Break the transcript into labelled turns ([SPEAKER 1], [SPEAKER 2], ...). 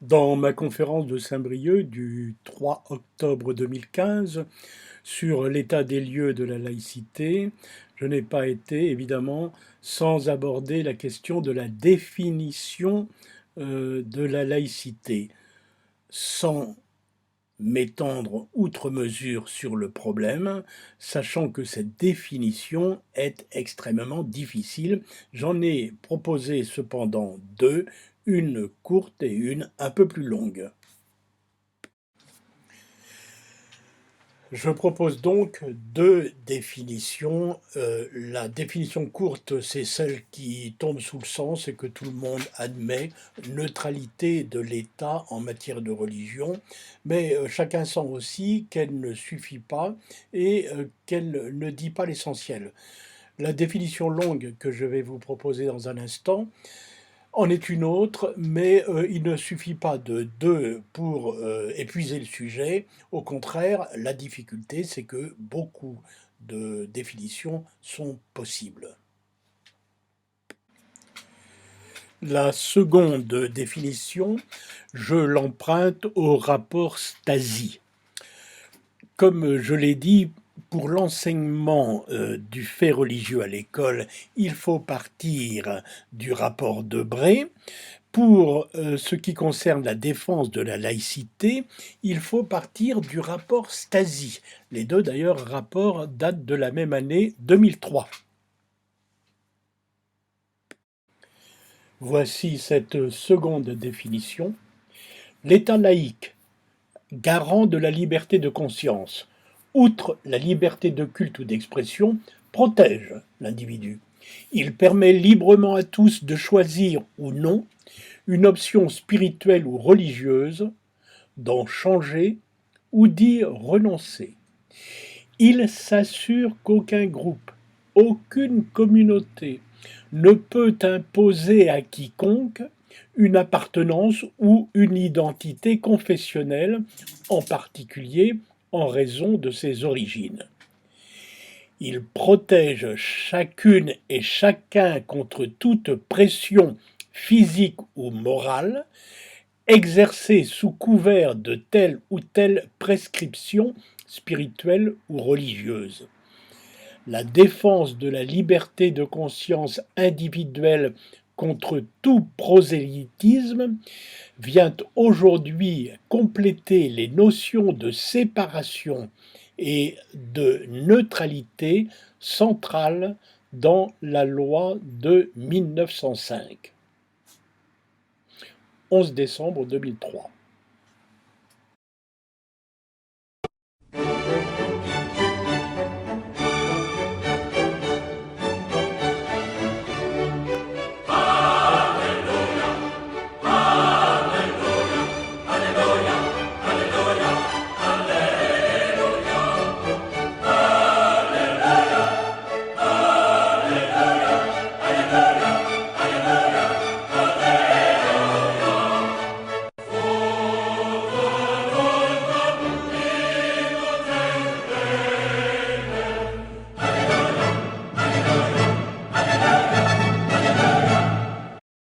[SPEAKER 1] Dans ma conférence de Saint-Brieuc du 3 octobre 2015 sur l'état des lieux de la laïcité, je n'ai pas été évidemment sans aborder la question de la définition de la laïcité, sans m'étendre outre mesure sur le problème, sachant que cette définition est extrêmement difficile. J'en ai proposé cependant deux, une courte et une un peu plus longue. Je propose donc deux définitions. La définition courte, c'est celle qui tombe sous le sens et que tout le monde admet, neutralité de l'État en matière de religion, mais chacun sent aussi qu'elle ne suffit pas et qu'elle ne dit pas l'essentiel. La définition longue que je vais vous proposer dans un instant en est une autre, mais il ne suffit pas de deux pour épuiser le sujet. Au contraire, la difficulté, c'est que beaucoup de définitions sont possibles. La seconde définition, je l'emprunte au rapport Stasi. Comme je l'ai dit, pour l'enseignement du fait religieux à l'école, il faut partir du rapport Debré. Pour ce qui concerne la défense de la laïcité, il faut partir du rapport Stasi. Les deux, d'ailleurs, rapports datent de la même année 2003. Voici cette seconde définition. L'État laïque, garant de la liberté de conscience, outre la liberté de culte ou d'expression, protège l'individu. Il permet librement à tous de choisir ou non une option spirituelle ou religieuse, d'en changer ou d'y renoncer. Il s'assure qu'aucun groupe, aucune communauté ne peut imposer à quiconque une appartenance ou une identité confessionnelle, en particulier en raison de ses origines. Il protège chacune et chacun contre toute pression physique ou morale, exercée sous couvert de telle ou telle prescription spirituelle ou religieuse. La défense de la liberté de conscience individuelle contre tout prosélytisme vient aujourd'hui compléter les notions de séparation et de neutralité centrales dans la loi de 1905. 11 décembre 2003.